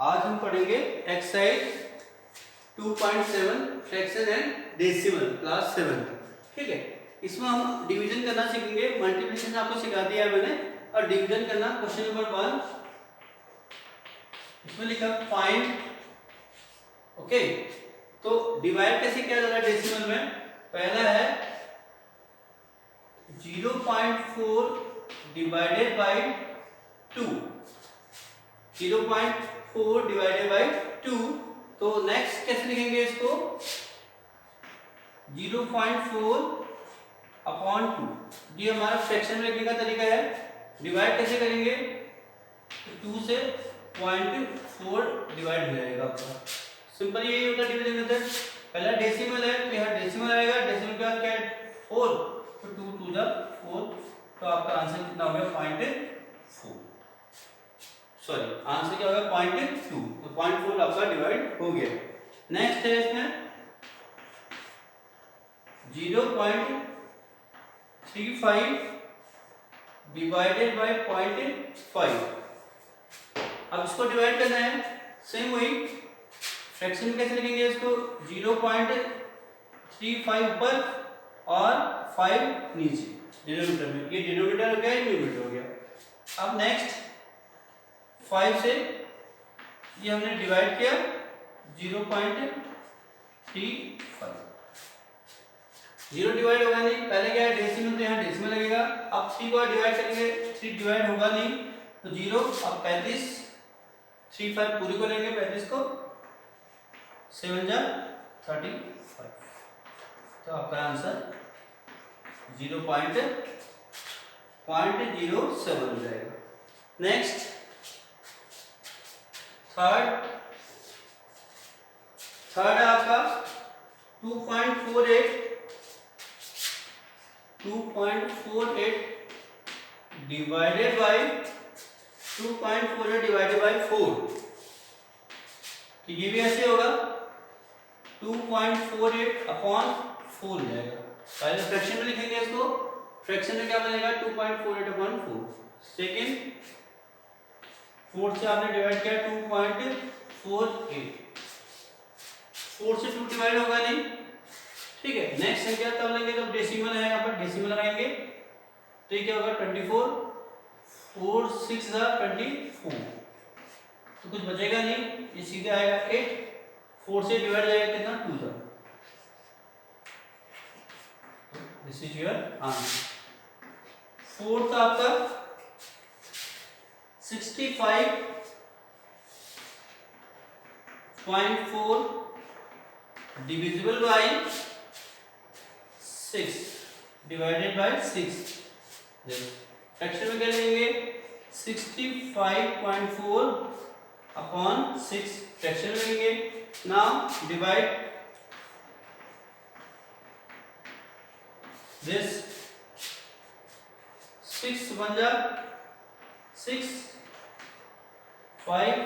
आज हम पढ़ेंगे exercise 2.7 fraction and decimal class 7। ठीक है, इसमें हम डिवीजन करना सीखेंगे। मल्टीप्लिकेशन आपको सिखा दिया है मैंने, और डिवीजन करना। क्वेश्चन नंबर 1 इसमें लिखा फाइंड। ओके, तो डिवाइड कैसे किया जाता है डेसिमल में? पहला है 0.4 डिवाइडेड बाय 2, 0.4 डिवाइडेड बाय 2। तो नेक्स्ट कैसे लिखेंगे इसको? 0.4 अपॉन 2। ये हमारा फ्रैक्शन में लिखने का तरीका है। डिवाइड कैसे करेंगे? 2 से 0.4 डिवाइड हो जाएगा आपका। सिंपल यही होता है डिवीजन मेथड। पहला डेसिमल है तो यहाँ डेसिमल आएगा, डेसिमल के बाद क्या है 4, तो 2 2 जा 4, तो आपका आंसर कितना हो गया 0.4। सॉरी, आंसर क्या होगा 0.2, तो 0.4 आपका डिवाइड हो गया। नेक्स्ट है इसमें 0.35 डिवाइडेड बाय 0.5। अब इसको डिवाइड करना है, सेम वही फ्रैक्शन में कैसे लिखेंगे इसको? 0.35 ऊपर और 5 नीचे डिनोमिनेटर में। ये डिनोमिनेटर हो गया, ये न्यूमरेटर हो गया। अब नेक्स्ट 5 से ये हमने डिवाइड किया 0.35। 0 डिवाइड होगा नहीं, पहले क्या है डेसिमल, तो यहाँ डेसिमल लगेगा। अब 3 को डिवाइड करेंगे, 3 डिवाइड होगा नहीं, तो 0। अब 35, 3 5 पूरी को लेंगे, 35 को 7 जा 35, तो आपका आंसर 0.07 हो जाएगा। नेक्स्ट थर्ड है आपका 2.48 डिवाइडेड बाय 2.48 डिवाइडेड बाय 4। तो ये भी ऐसे होगा 2.48 अपॉन 4 हो जाएगा। पहले फ्रैक्शन में लिखेंगे इसको। फ्रैक्शन में क्या बनेगा 2.48 अपॉन 4। सेकेंड 4 से आपने डिवाइड किया 2.48, 4 से 2 डिवाइड होगा नहीं। ठीक है, नेक्स्ट संख्या तब लेंगे जब डेसिमल है, यहाँ पर डेसिमल लगाएंगे, तो ये क्या होगा 24, 4 6 जा 24, तो कुछ बचेगा नहीं, ये सीधे आएगा 8। 4 से डिवाइड जाएगा कितना 2 जा। This is your answer. Fourth आपका 65.4 divisible by 6 divided by 6। Fraction में क्या लेंगे 65.4 अपॉन 6 फ्रैक्शन में लेंगे। नाउ डिवाइड दिस 6 1 जा 6 5।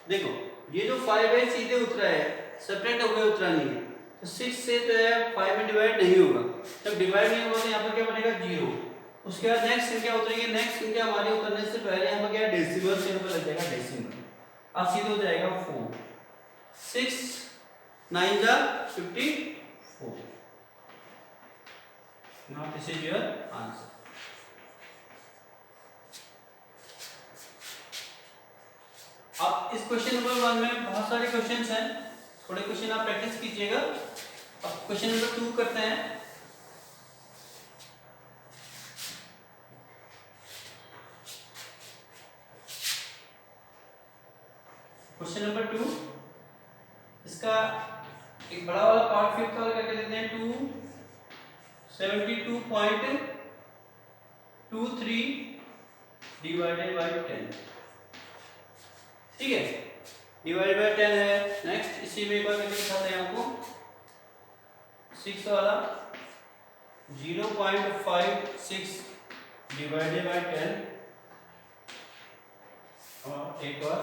देखो ये जो 5 है सीधे उतरा है, सेपरेट हो गया, उतरा नहीं है, तो 6 से जो है 5 में डिवाइड नहीं होगा। जब डिवाइड नहीं होगा तो यहाँ पर क्या बनेगा 0। उसके बाद नेक्स्ट संख्या उतरेगी, नेक्स्ट संख्या हमारी उतरने से पहले यहाँ पर क्या है डेसिमल से यहाँ पर लग जाएगा डेसिमल। अब सीधे हो जाएगा 4, 6 9 जा 54। Now this is your answer. अब इस क्वेश्चन नंबर 1 में बहुत सारे क्वेश्चंस हैं, थोड़े क्वेश्चन आप प्रैक्टिस कीजिएगा। अब क्वेश्चन नंबर 2 करते हैं। क्वेश्चन नंबर 2, इसका एक बड़ा वाला पार्ट फिफ्थ वाला करके देते हैं। 272.23 डिवाइडेड बाय 10। ठीक है, डिवाइड बाय 10 है। नेक्स्ट इसी में एक बार करके दिखाते हैं आपको 6 वाला 0.56 डिवाइडेड बाय 10, और एक बार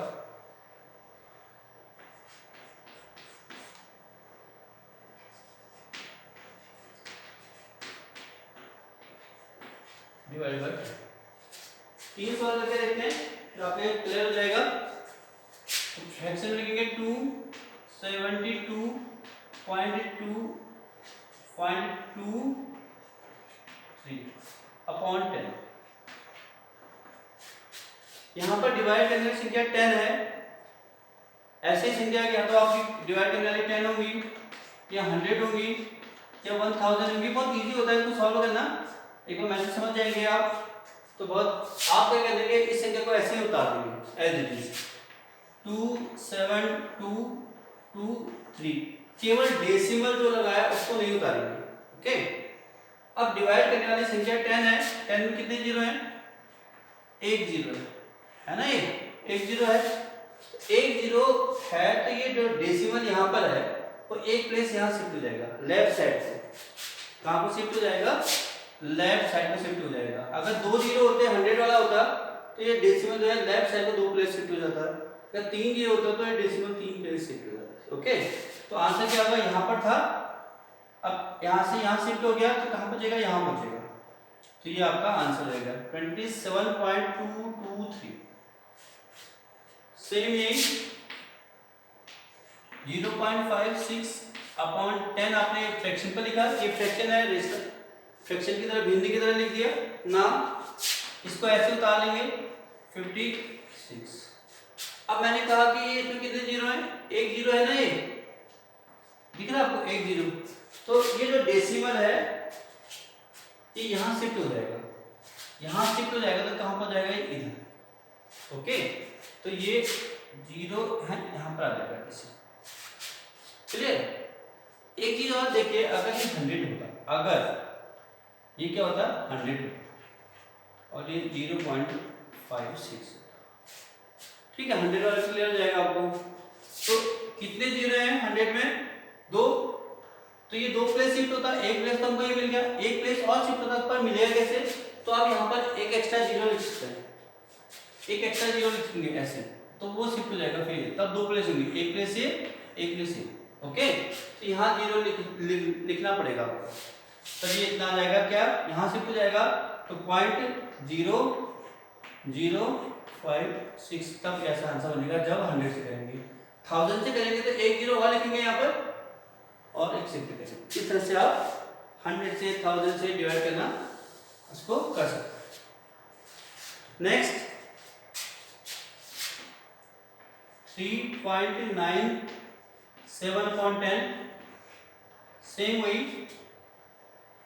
डिवाइड बाय 3 सवाल करके देखते हैं, फिर आपको क्लियर हो जाएगा। फ्रैक्शन में लिखेंगे 272.223 अपॉन 10। यहाँ पर डिवाइड करने की संख्या 10 है, ऐसी संख्या या तो आपकी डिवाइड करने वाली 10 होगी या 100 होगी या 1000 होगी। बहुत इजी होता है इसको सॉल्व करना, एक बार मैथड समझ जाएंगे आप तो बहुत आप क्या कर देंगे, इस संख्या को ऐसे ही उतार देंगे एज इट इज 27223, केवल डेसिमल जो लगाया उसको नहीं उतारेंगे। ओके, अब डिवाइड करने वाली संख्या 10 है, 10 में कितने जीरो हैं, एक जीरो है ना, ये एक जीरो है, एक जीरो है तो ये जो डेसिमल यहाँ पर है वो एक प्लेस यहाँ शिफ्ट हो जाएगा लेफ्ट साइड से। कहाँ पर शिफ्ट हो जाएगा, लेफ्ट साइड में शिफ्ट हो जाएगा। अगर दो जीरो होते 100 वाला होता तो ये डेसिमल जो है लेफ्ट साइड को दो प्लेस शिफ्ट हो जाता है, अगर तीन जीरो होता तो ये डेसिमल तीन प्लेस शिफ्ट हो जाता है। ओके, तो आंसर क्या होगा, यहाँ पर था, अब यहाँ से यहाँ शिफ्ट हो गया तो कहाँ पहुंचेगा, यहाँ पहुंचेगा, तो ये आपका आंसर रहेगा 27.223। सेम यही 0.56 अपॉन 10 आपने फ्रैक्शन पर लिखा, ये फ्रैक्शन है, रेशनल फ्रैक्शन की तरह भिन्न की तरह लिख दिया ना, इसको ऐसे उतार लेंगे 56। अब मैंने कहा कि ये तो कितने जीरो है, एक जीरो है ना, ये दिख रहा है आपको, एक जीरो, तो ये जो डेसिमल है ये यहाँ शिफ्ट हो जाएगा, यहाँ शिफ्ट हो जाएगा तो कहाँ पर जाएगा, इधर। ओके, तो ये जीरो है यहाँ पर आ जाएगा किसी, क्लियर। एक चीज और देखिए, अगर ये 100 होता, अगर ये क्या होता 100 और ये 0.56, ठीक है, 100 वाला क्लियर हो जाएगा आपको। तो कितने जीरो हैं 100 में, दो, तो ये दो प्लेस शिफ्ट होता, एक प्लेस तो हमको ये मिल गया, एक प्लेस और शिफ्ट होता पर मिलेगा कैसे, तो आप यहाँ पर एक एक्स्ट्रा जीरो लिख सकते हैं, एक एक्स्ट्रा जीरो लिखेंगे ऐसे तो वो शिफ्ट हो जाएगा, फिर तब दो प्लेस होंगे, एक प्लेस ये, एक प्लेस ये। ओके, तो यहाँ जीरो लिखना पड़ेगा आपको, तब ये इतना आ जाएगा, क्या यहाँ शिफ्ट हो जाएगा तो 0.0056, तब ऐसा आंसर बनेगा जब 100 से करेंगे। 1000 से करेंगे तो एक जीरो और लिखेंगे यहाँ पर और एक शिफ्ट करेंगे, इस तरह से आप 100 से 1000 से डिवाइड करना उसको कर सकते हैं। नेक्स्ट 3.97/10, सेम वही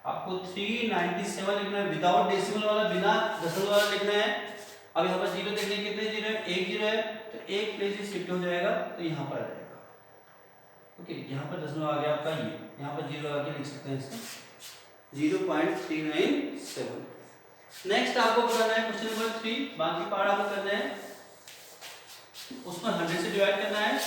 आपको 397 लिखना है, विदाउट डेसिमल वाला, बिना दशमलव वाला लिखना है। अब यहाँ पर जीरो देखने कितने जीरो है, एक जीरो है तो एक प्लेस शिफ्ट हो जाएगा तो यहाँ पर आ जाएगा। ओके, यहाँ पर दशमलव आ गया आपका, ये यहाँ पर जीरो आगे लिख सकते हैं इसको 0.397। नेक्स्ट आपको करना है क्वेश्चन नंबर 3, बाकी पार्ट आपको करना है, उसमें 100 से डिवाइड करना है।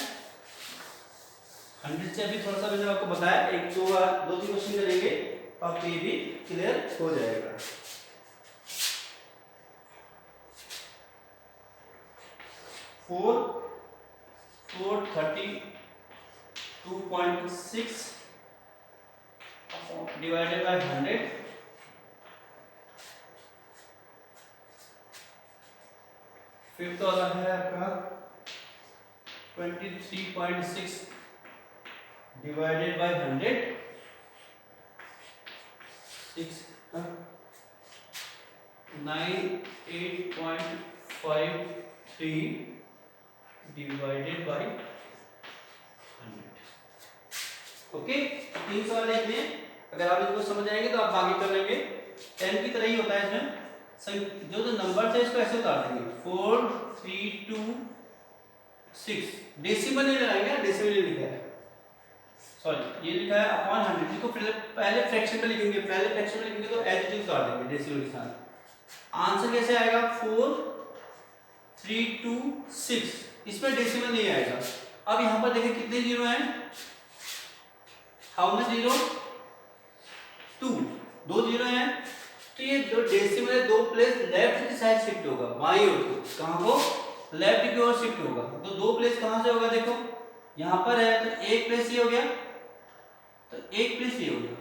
100 से अभी थोड़ा सा मैंने आपको बताया, एक दो तीन क्वेश्चन करेंगे तो आपको ये भी क्लियर हो जाएगा। 432.6 डिवाइडेड बाय 100, फिफ्थ वाला है आपका 23.6 divided by 100, 98.53 divided by 100। Okay, 3 सवाल है इसमें, अगर आप इसको समझ जाएंगे तो आप आगे कर लेंगे। 10 की तरह ही होता है इसमें, जो नंबर है इसको ऐसे उतार देंगे 4326, डेसिमल नहीं लगाएंगे, डेसिमल नहीं लिखा है, सॉरी ये लिखा है अपॉन 100, इसको पहले फ्रैक्शन में लिखेंगे, पहले फ्रैक्शन में लिखेंगे तो एज इट इज उतार देंगे डेसिमल के साथ। आंसर कैसे आएगा 4326, इसमें डेसिमल नहीं आएगा। अब यहाँ पर देखिए कितने जीरो हैं, हाउ मच जीरो, 2, दो जीरो हैं, तो ये जो डेसिमल है दो प्लेस लेफ्ट की साइड शिफ्ट होगा, बाईं ओर को, कहां को, लेफ्ट की ओर शिफ्ट होगा। तो दो प्लेस कहां से होगा, देखो यहां पर है तो एक प्लेस ये हो गया, तो एक प्लेस ये हो गया,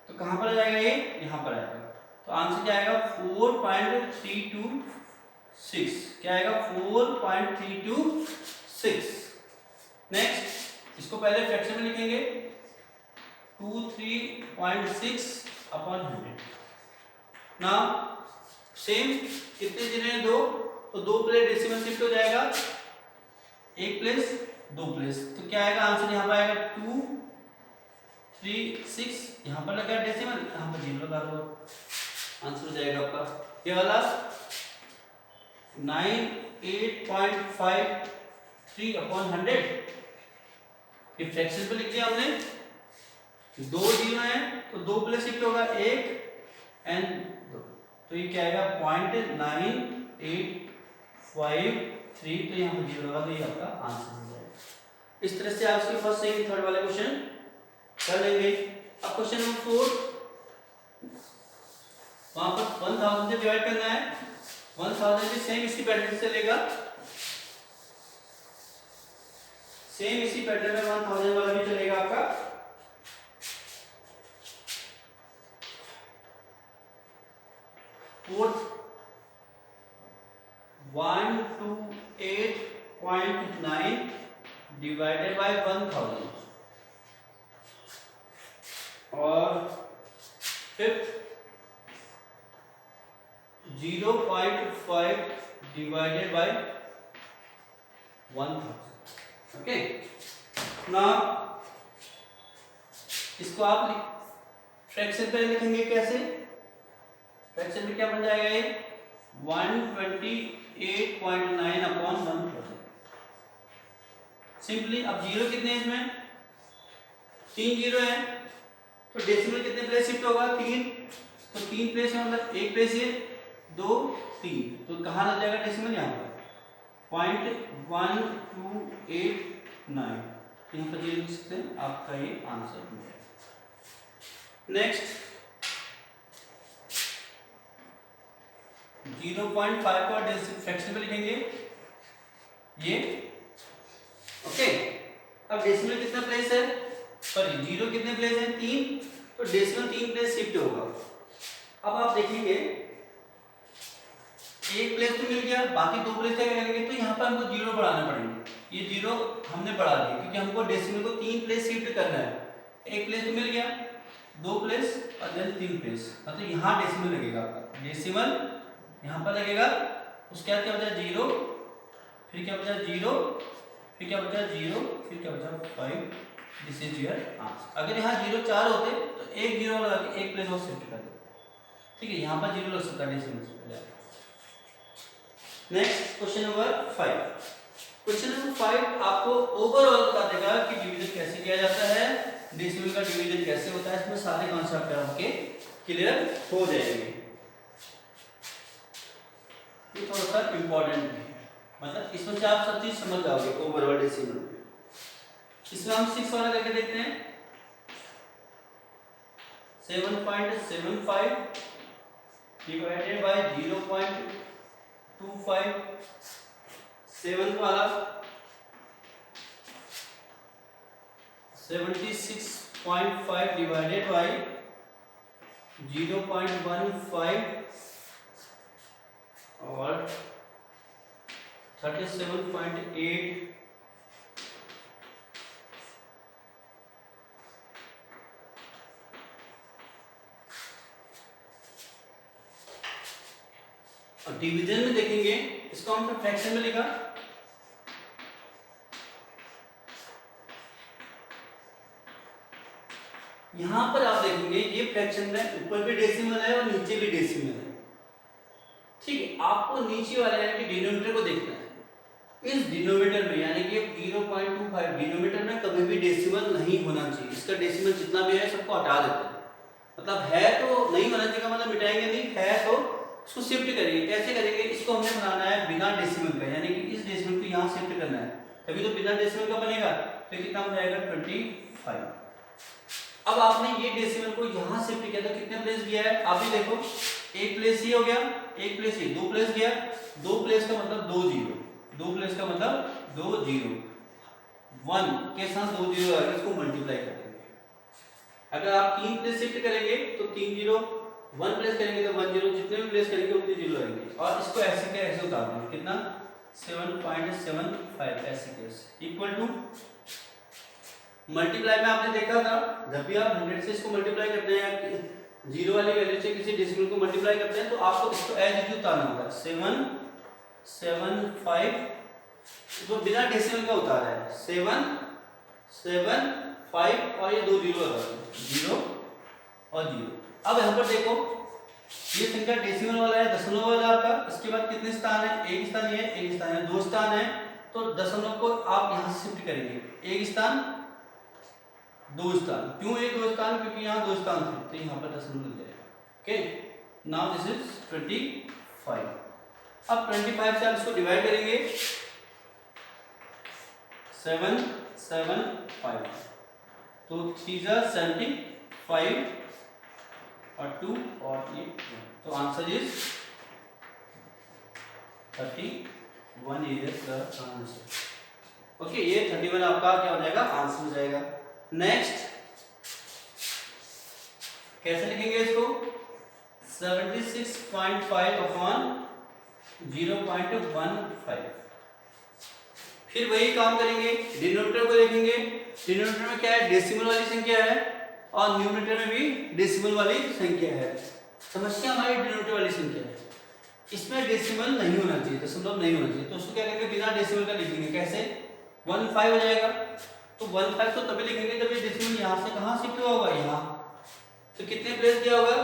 तो कहां पर आ जाएगा, ये यहां पर आएगा। तो आंसर क्या आएगा 4.326, क्या आएगा 4.326। 6। नेक्स्ट इसको पहले फ्रैक्शन में लिखेंगे 23.6 अपॉन 100। ना सेम कितने जिने हैं 2, तो 2 प्लेस डेसिमल शिफ्ट हो जाएगा, 1 प्लेस 2 प्लेस, तो क्या आएगा आंसर यहाँ पर आएगा 2 3 6, यहाँ पर लगा डेसिमल, यहाँ पर 0 लगा दो, आंसर हो जाएगा आपका ये वाला 98.53 अपॉन 100। ये फ्रैक्शन पे लिख दिया हमने, 2 0 है तो 2 प्लेस शिफ्ट होगा 1 एंड 2, तो ये क्या आएगा 0.9853, तो यहाँ पर 0 लगा, तो ये आपका आंसर हो जाएगा। इस तरह से आप इसके फर्स्ट सेकंड थर्ड वाले क्वेश्चन कर लेंगे। अब क्वेश्चन नंबर 4, वहां पर 1000 से डिवाइड करना है, 1000 भी सेम इसी पैटर्न से लेगा, सेम इसी पैटर्न में 1000 वाला भी चलेगा आपका। फोर्थ 128.9 डिवाइडेड बाय 1000, और fifth 0.5 divided by 1000। Okay, now इसको आप फ्रैक्शन पे लिखेंगे कैसे, फ्रैक्शन में क्या बन जाएगा ये 128.9 अपॉन 1000। सिंपली अब 0 कितने हैं इसमें, 3 0 है, तो डेसिमल कितने प्लेस शिफ्ट होगा 3, तो 3 प्लेस है मतलब 1 प्लेस है 2 3, तो कहाँ लग जाएगा डेसिमल यहाँ पर 0.1289, यहाँ पर 0 लिख सकते हैं, आपका ये आंसर हो जाएगा। नेक्स्ट 0.5 को फ्रैक्शन में लिखेंगे ये। ओके, अब डेसिमल कितना प्लेस है, सॉरी 0 कितने प्लेस है 3, तो डेसिमल 3 प्लेस शिफ्ट होगा। अब आप देखेंगे 1 प्लेस तो मिल गया, बाकी 2 प्लेस क्या करेंगे, तो यहाँ पर हमको 0 बढ़ाना पड़ेंगे, ये 0 हमने बढ़ा दिया क्योंकि हमको डेसिमल को 3 प्लेस शिफ्ट करना है। 1 प्लेस तो मिल गया, 2 प्लेस और देन 3 प्लेस, मतलब यहाँ डेसिमल लगेगा आपका, डेसिमल यहाँ पर लगेगा, उसके बाद क्या बचा 0, फिर क्या बचा 0, फिर क्या बचा 0, फिर क्या बचा 5, दिस इज योर आंसर। अगर यहाँ 0 4 होते तो 1 0 लगा के 1 प्लेस और शिफ्ट कर दो, ठीक है, यहाँ पर 0 लग सकता है डेसिमल से। Next question number 5, question number 5 आपको ओवरऑल बता देगा कि डिवीजन कैसे किया जाता है, डेसिमल का डिवीजन कैसे होता है, इसमें सारे कॉन्सेप्ट आपके क्लियर हो जाएंगे। ये थोड़ा सा इंपॉर्टेंट है, मतलब इसमें से आप सब चीज समझ जाओगे ओवरऑल डेसिमल। इसमें हम 6 वाला करके देखते हैं, 7.75 डिवाइडेड बाय 0.25, 7 वाला 76.5 डिवाइडेड बाय 0.15 और 37.8 और डिवीजन में देखेंगे, इसको हम फ्रैक्शन में लिखा, यहां पर आप देखेंगे ये फ्रैक्शन में ऊपर भी डेसिमल है और नीचे भी डेसिमल है, ठीक है। आपको नीचे वाले यानी कि डिनोमिनेटर को देखना है, इस डिनोमिनेटर में यानी कि 0.25 डिनोमिनेटर में कभी भी डेसिमल नहीं होना चाहिए, इसका डेसिमल जितना भी है सबको हटा देते हैं, मतलब है तो नहीं होना चाहिए, मतलब मिटाएंगे नहीं, है तो इसको शिफ्ट करेंगे। कैसे करेंगे, इसको हमने बनाना है बिना डेसिमल का, यानी कि इस डेसिमल को यहाँ शिफ्ट करना है, तभी तो बिना डेसिमल का बनेगा, तो कितना हो जाएगा 25। अब आपने ये डेसिमल को यहाँ शिफ्ट किया तो कितने प्लेस गया है, आप भी देखो, 1 प्लेस ये हो गया, 1 प्लेस ये, 2 प्लेस गया, 2 प्लेस का मतलब 2 0, 2 प्लेस का मतलब 2 0, 1 के साथ 2 0 आएगा, इसको मल्टीप्लाई कर देंगे। अगर आप 3 प्लेस शिफ्ट करेंगे तो 3 0, 1 प्लेस करेंगे तो 1 0, जितने भी प्लेस करेंगे उतने 0 आएंगे, और इसको ऐसे के ऐसे उतार देंगे, कितना 7.75 ऐसे केस इक्वल टू मल्टीप्लाई में आपने देखा था जब भी आप 100 से इसको मल्टीप्लाई करते हैं या जीरो वाली वैल्यू से किसी डेसिमल को मल्टीप्लाई करते हैं तो आपको इसको एज इट इज उतारना होगा 775 जो बिना डेसिमल का उतारा है 775 और ये दो जीरो लगा दो 0 और 0। अब यहाँ पर देखो ये संख्या डेसिमल वाला है दशमलव वाला आपका, इसके बाद कितने स्थान है एक स्थान ये एक स्थान है दो स्थान है तो दशमलव को आप यहाँ से शिफ्ट करेंगे एक स्थान दो स्थान। क्यों एक दो स्थान क्योंकि यहाँ दो स्थान थे तो यहाँ पर दशमलव लग जाएगा। Okay now this is 25। अब 25 से आप इसको डिवाइड करेंगे 775 तो 3 75 और 2 और ये तो answer is 31 is the answer. Okay ये 31 आपका क्या हो जाएगा आंसर हो जाएगा। नेक्स्ट कैसे लिखेंगे इसको 76.5 अपॉन 0.15। फिर वही काम करेंगे डिनोमिनेटर को देखेंगे डिनोमिनेटर में क्या है डेसिमल वाली संख्या है और न्यूमरेटर में भी डेसिमल वाली संख्या है। समस्या हमारी डिनोमिनेटर वाली संख्या है इसमें डेसिमल नहीं होना चाहिए दशमलव नहीं होना चाहिए तो उसको क्या करेंगे बिना डेसिमल का लिखेंगे कैसे 15 हो जाएगा तो 15 तो तभी लिखेंगे जब ये डेसिमल यहाँ से कहाँ शिफ्ट हुआ होगा यहाँ तो कितने प्लेस गया होगा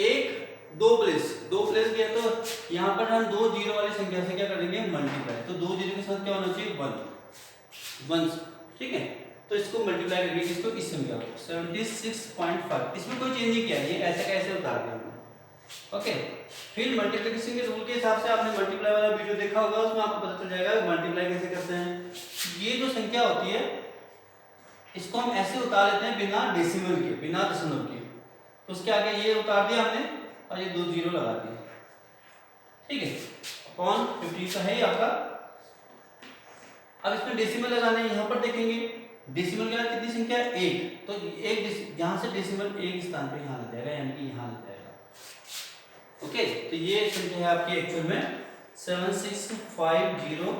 एक दो प्लेस गया तो यहाँ पर हम दो जीरो वाली संख्या से क्या करेंगे मल्टीप्लाई तो दो जीरो के साथ क्या होना चाहिए 1 ठीक है तो इसको मल्टीप्लाई करेंगे इसको इस संख्या को 76.5 इसमें कोई चेंज नहीं किया ये ऐसे कैसे उतार दिया हमने। ओके फिर मल्टीप्लिकेशन के रूल के हिसाब से आपने मल्टीप्लाई वाला वीडियो देखा होगा उसमें आपको पता चल जाएगा मल्टीप्लाई कैसे करते हैं। ये जो संख्या होती है इसको हम ऐसे उतार लेते हैं बिना डेसिमल के बिना दशमलव के तो उसके आगे ये उतार दिया हमने और ये दो जीरो लगा दिए ठीक है अपॉन 50 का है ही आपका। अब इसमें डेसिमल लगाने यहाँ पर देखेंगे डेसिमल के बाद कितनी संख्या है एक तो एक यहाँ से डेसिमल एक स्थान पे यहाँ लग जाएगा यानी कि यहाँ लग जाएगा। ओके तो ये संख्या है आपकी एक्चुअल में 7650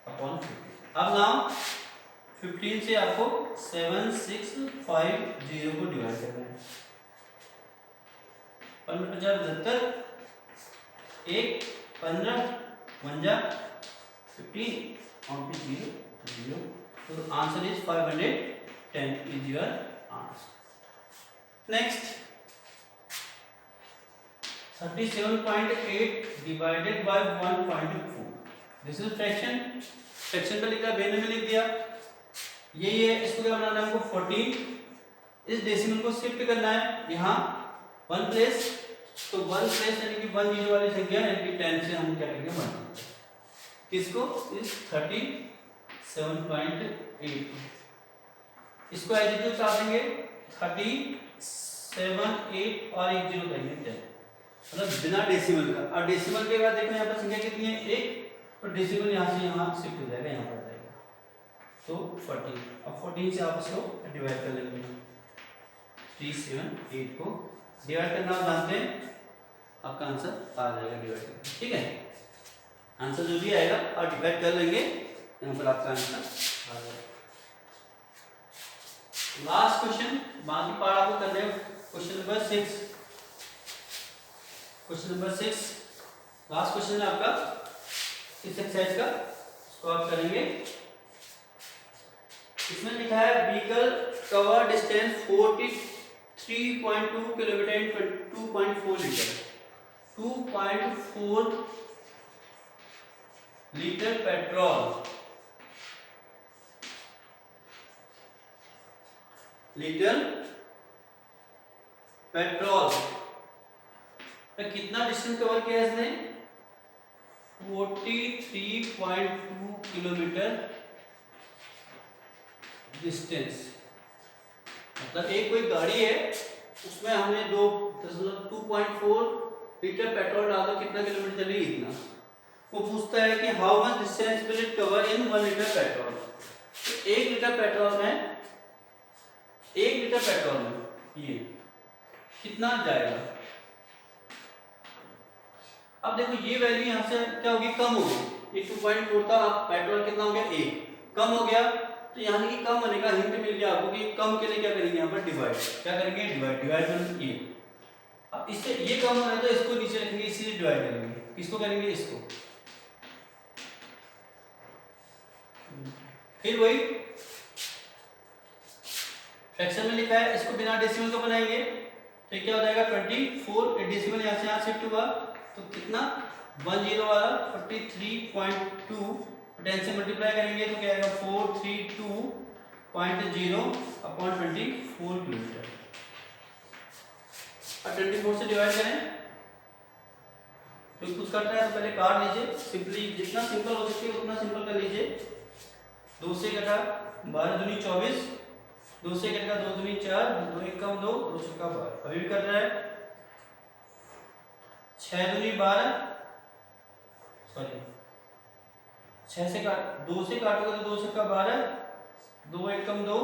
अपॉन 50। अब नाउ 15 से आपको 7650 को डिवाइड करना है 15 एक 15 15 15 और फिर 0 तो answer is 510 is your answer. Next 37.8 divided by 1.4 this is fraction पे लिखा बेने में लिख दिया ये इसको क्या बनाना है हमको 14 इस डेसिमल को शिफ्ट करना है यहाँ 1 प्लेस तो 1 प्लेस यानी कि 1 जीरो वाली संख्या यानी कि 10 से हम क्या करेंगे 1 किसको इस 37.8 इसको एज इट इज उतार देंगे 37 8 और एक जीरो करेंगे 10 मतलब बिना डेसिमल का। और डेसिमल के बाद देखो यहाँ पर संख्या कितनी है एक तो डेसिमल यहाँ से यहाँ शिफ्ट हो जाएगा यहाँ पर आ जाएगा तो 14। अब 14 से आप इसको डिवाइड कर लेंगे 378 को डिवाइड करना आप जानते हैं आपका आंसर आ जाएगा डिवाइड करके ठीक है आंसर जो भी आएगा और डिवाइड कर लेंगे यहाँ पर आपका आंसर आ जाएगा। लास्ट क्वेश्चन बाकी पार्ट आपको करने क्वेश्चन नंबर 6 लास्ट क्वेश्चन है आपका इस एक्सरसाइज का इसको आप करेंगे। इसमें लिखा है व्हीकल कवर डिस्टेंस 43.2 किलोमीटर इन 2.4 लीटर 2.4 लीटर पेट्रोल कितना डिस्टेंस कवर किया इसने 43.2 किलोमीटर डिस्टेंस मतलब एक कोई गाड़ी है उसमें हमने 2.4 लीटर पेट्रोल डाला कितना किलोमीटर चलेगी इतना वो पूछता है कि how much distance will it cover in 1 litre petrol तो 1 लीटर पेट्रोल में ये कितना जाएगा। अब देखो ये वैल्यू यहाँ से क्या होगी कम होगी ये 2.4 था, अब पेट्रोल कितना हो गया 1, कम हो गया। तो यहाँ कि कम होने का हिंट मिल गया आपको कि कम के लिए क्या करेंगे, यहाँ पर डिवाइड, क्या करेंगे डिवाइड बाय ये। अब इससे ये कम हो रहा है तो इसको नीचे रखेंगे, इसीलिए डिवाइड करेंगे, किसको करेंगे इसको। फिर वही फ्रैक्शन में लिखा है, इसको बिना डेसिमल को बनाएंगे तो क्या हो जाएगा 24, डेसिमल यहाँ से यहाँ शिफ्ट हुआ तो कितना 10 वाला 43.2, 10 से मल्टीप्लाई करेंगे तो क्या आएगा 432.0/24 किलोमीटर। अब 24 से डिवाइड करें तो कुछ कट रहा है तो पहले काट लीजिए, सिंपली जितना सिंपल हो सके उतना सिंपल कर लीजिए। 2 से कटा 12 दूनी 24, 2 से कटेगा 2 दूनी 4, 2 एक कम 2, 2 छक्का 12, अभी भी कट रहा है। 6 दूनी 12, सॉरी 6 से काट 2 से काटोगे तो 2 छक्का 12, 2 एक कम 2,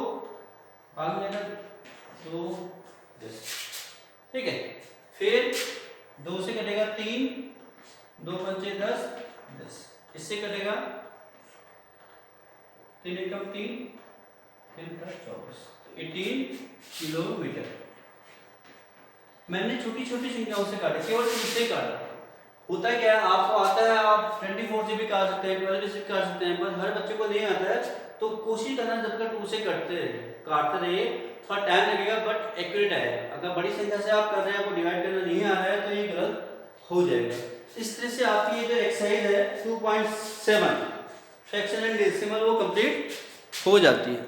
भाग जाएगा 2 10, ठीक है। फिर 2 से कटेगा 3, 2 पंचे 10, 10, इससे कटेगा 3 एकम 3, 3 24, 18 किलोमीटर। मैंने छोटी छोटी संख्याओं से काटे, केवल 2 से काटा। होता क्या है, आपको आता है आप 24 से भी काट सकते हैं, 12 से काट सकते हैं, पर हर बच्चे को नहीं आता है तो कोशिश करना जब तक 2 से काटते रहिए, थोड़ा टाइम लगेगा बट एक्यूरेट आएगा। अगर बड़ी संख्या से आप कर रहे हैं, आपको डिवाइड करना नहीं आ रहा है तो ये गलत हो जाएगा। इस तरह से आपकी ये जो एक्सरसाइज है 2.7 फ्रैक्शन एंड डेसिमल वो कंप्लीट हो जाती है।